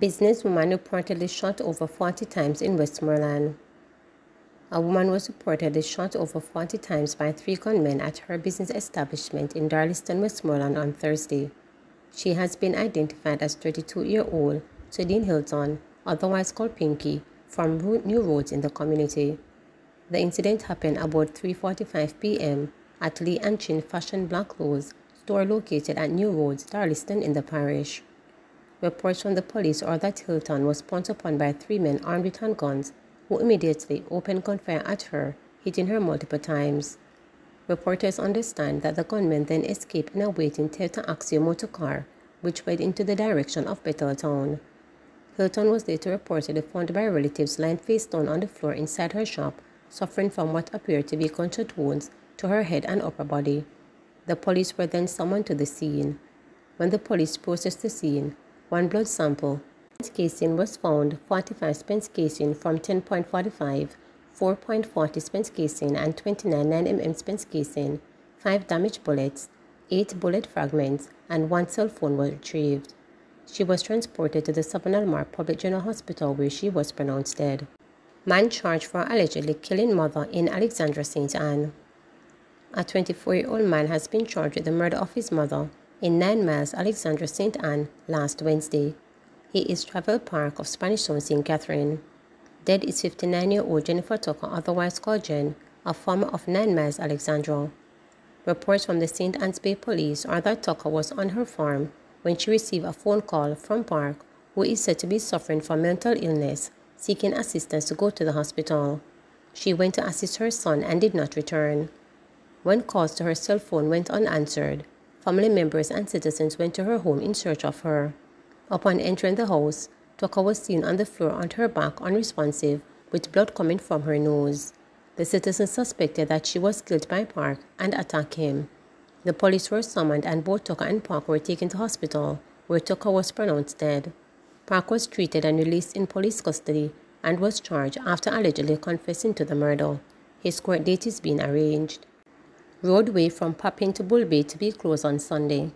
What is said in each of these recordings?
Businesswoman reportedly shot over 40 times in West Marland. A woman was reportedly shot over 40 times by 3 gunmen at her business establishment in Darlington, West Marland on Thursday. She has been identified as 32-year-old Sudine Hilton, otherwise called Pinky, from New Roads in the community. The incident happened about 3:45 p.m. at Lee and Chin Fashion Black Clothes store located at New Roads, Darlington in the parish. Reports from the police are that Hilton was pounced upon by 3 men armed with handguns, who immediately opened gunfire at her, hitting her multiple times. Reporters understand that the gunmen then escaped in a waiting Toyota Axio motor car, which went into the direction of Betheltown. Hilton was later reportedly found by relatives lying face down on the floor inside her shop, suffering from what appeared to be gunshot wounds to her head and upper body. The police were then summoned to the scene. When the police processed the scene, 1 blood sample casing was found, 45 Spence casing from 10.45, 4.40 Spence casing and 29 9mm Spence casing, 5 damaged bullets, 8 bullet fragments, and 1 cell phone were retrieved. She was transported to the Savannah Mar Public General Hospital where she was pronounced dead. Man charged for allegedly killing mother in Alexandra St. Anne. A 24-year-old man has been charged with the murder of his mother in 9 Miles, Alexandra St. Anne, last Wednesday. He is Travel Park of Spanish Town, St. Catherine. Dead is 59-year-old Jennifer Tucker, otherwise called Jen, a farmer of 9 Miles, Alexandra. Reports from the St. Anne's Bay Police are that Tucker was on her farm when she received a phone call from Park, who is said to be suffering from mental illness, seeking assistance to go to the hospital. She went to assist her son and did not return. When calls to her cell phone went unanswered, family members and citizens went to her home in search of her. Upon entering the house, Tucker was seen on the floor on her back unresponsive, with blood coming from her nose. The citizens suspected that she was killed by Park and attacked him. The police were summoned and both Tucker and Park were taken to hospital, where Tucker was pronounced dead. Park was treated and released in police custody and was charged after allegedly confessing to the murder. His court date is being arranged. Roadway from Papin to Bull Bay to be closed on Sunday.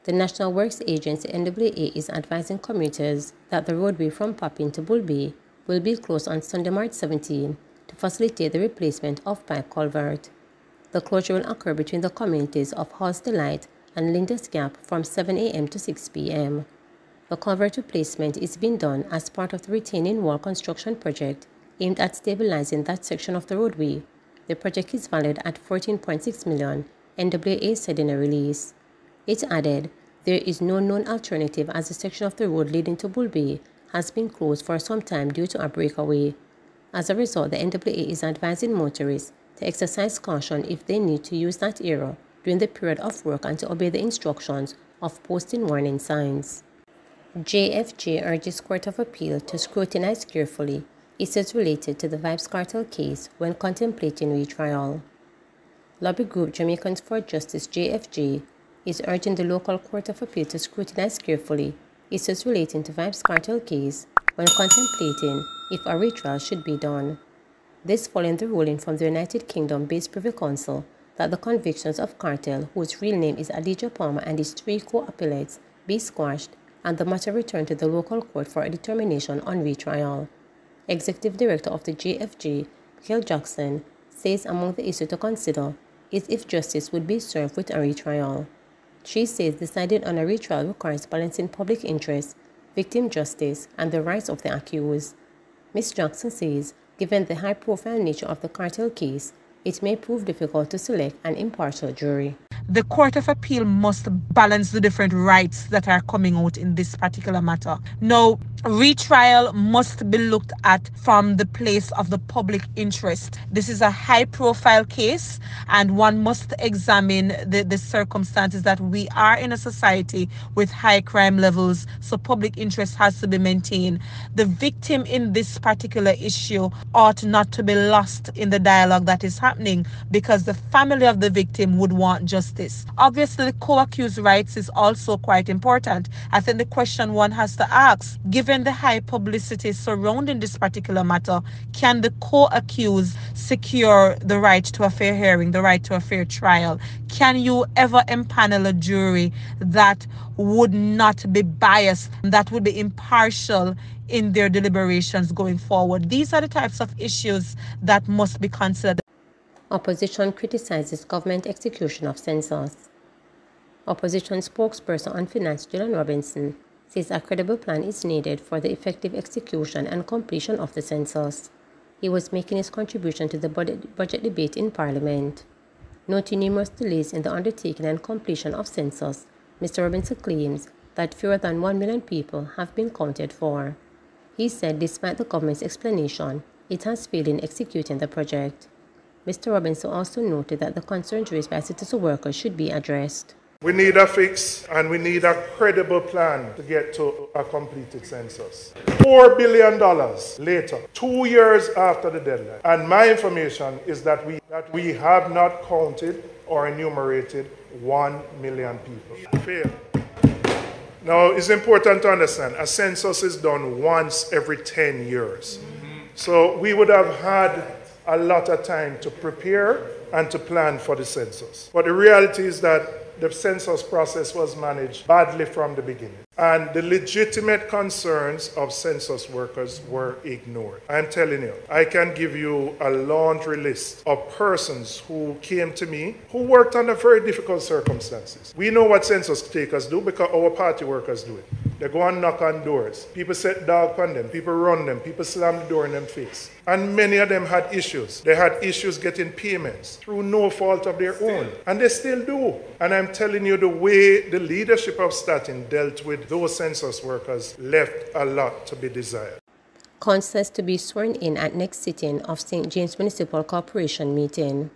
The National Works Agency NWA is advising commuters that the roadway from Papin to Bull Bay will be closed on Sunday, March 17 to facilitate the replacement of pipe culvert. The closure will occur between the communities of Hall's Delight and Linda's Gap from 7 a.m. to 6 p.m. The culvert replacement is being done as part of the retaining wall construction project aimed at stabilizing that section of the roadway. The project is valued at $14.6 million, NWA said in a release. It added, there is no known alternative as the section of the road leading to Bull Bay has been closed for some time due to a breakaway. As a result, the NWA is advising motorists to exercise caution if they need to use that area during the period of work and to obey the instructions of posting warning signs. JFJ urges Court of Appeal to scrutinize carefully issues related to the Vybz Kartel case when contemplating retrial. Lobby group Jamaicans for Justice JFJ is urging the local Court of Appeal to scrutinize carefully issues relating to Vybz Kartel case when contemplating if a retrial should be done. This following the ruling from the United Kingdom-based Privy Council that the convictions of Kartel, whose real name is Adidja Palmer, and his 3 co-appellates be squashed and the matter returned to the local court for a determination on retrial. Executive Director of the JFJ, Michael Jackson, says among the issues to consider is if justice would be served with a retrial. She says deciding on a retrial requires balancing public interest, victim justice, and the rights of the accused. Ms. Jackson says, given the high-profile nature of the Kartel case, it may prove difficult to select an impartial jury. The Court of Appeal must balance the different rights that are coming out in this particular matter. Now, retrial must be looked at from the place of the public interest. This is a high-profile case, and one must examine the circumstances that we are in a society with high crime levels, so public interest has to be maintained. The victim in this particular issue ought not to be lost in the dialogue that is happening, because the family of the victim would want justice justice. Obviously, the co-accused rights is also quite important. I think the question one has to ask, given the high publicity surrounding this particular matter, can the co-accused secure the right to a fair hearing, the right to a fair trial? Can you ever empanel a jury that would not be biased, that would be impartial in their deliberations going forward? These are the types of issues that must be considered. Opposition criticizes government execution of census. Opposition spokesperson on finance Dylan Robinson says a credible plan is needed for the effective execution and completion of the census. He was making his contribution to the budget debate in Parliament. Noting numerous delays in the undertaking and completion of census, Mr. Robinson claims that fewer than 1 million people have been counted for. He said despite the government's explanation, it has failed in executing the project. Mr. Robinson also noted that the concerns raised by citizen workers should be addressed. We need a fix and we need a credible plan to get to a completed census. $4 billion later, 2 years after the deadline. And my information is that we have not counted or enumerated 1 million people. Fail. Now, it's important to understand, a census is done once every 10 years. So we would have had a lot of time to prepare and to plan for the census. But the reality is that the census process was managed badly from the beginning. And the legitimate concerns of census workers were ignored. I'm telling you, I can give you a laundry list of persons who came to me who worked under very difficult circumstances. We know what census takers do because our party workers do it. They go and knock on doors. People set dog on them. People run them. People slam the door in them face. And many of them had issues. They had issues getting payments through no fault of their own. And they still do. And I'm telling you, the way the leadership of Staten dealt with those census workers left a lot to be desired. Councilors to be sworn in at next sitting of St. James Municipal Corporation meeting.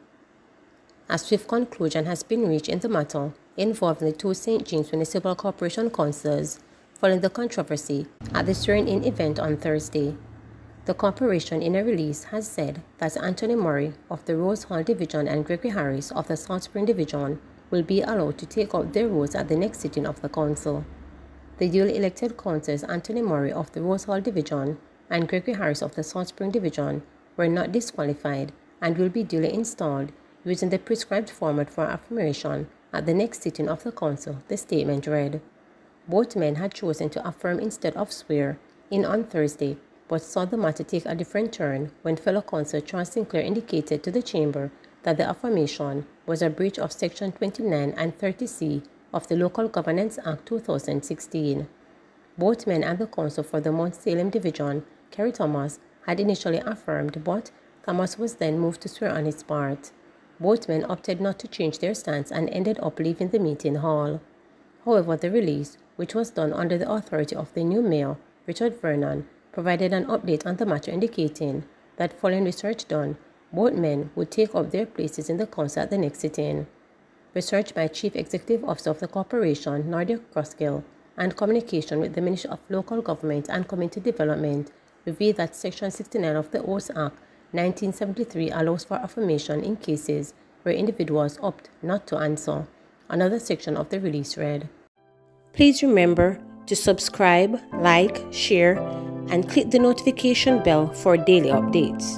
A swift conclusion has been reached in the matter involving the two St. James Municipal Corporation councillors following the controversy at the swearing-in event on Thursday. The corporation in a release has said that Anthony Murray of the Rose Hall Division and Gregory Harris of the South Spring Division will be allowed to take up their roles at the next sitting of the council. The duly elected councillors Anthony Murray of the Rose Hall Division and Gregory Harris of the South Spring Division were not disqualified and will be duly installed using the prescribed format for affirmation at the next sitting of the council, the statement read. Both men had chosen to affirm instead of swear in on Thursday, but saw the matter take a different turn when fellow councillor Charles Sinclair indicated to the chamber that the affirmation was a breach of Section 29 and 30C of the Local Governance Act 2016. Both men and the council for the Mount Salem Division, Kerry Thomas, had initially affirmed, but Thomas was then moved to swear on his part. Both men opted not to change their stance and ended up leaving the meeting hall. However, the release, which was done under the authority of the new mayor, Richard Vernon, provided an update on the matter indicating that following research done, both men would take up their places in the council at the next sitting. Research by Chief Executive Officer of the corporation, Nordia Crossgill, and communication with the Ministry of Local Government and Community Development revealed that Section 69 of the Oaths Act 1973 allows for affirmation in cases where individuals opt not to answer. Another section of the release read, "Please remember to subscribe, like, share, and click the notification bell for daily updates."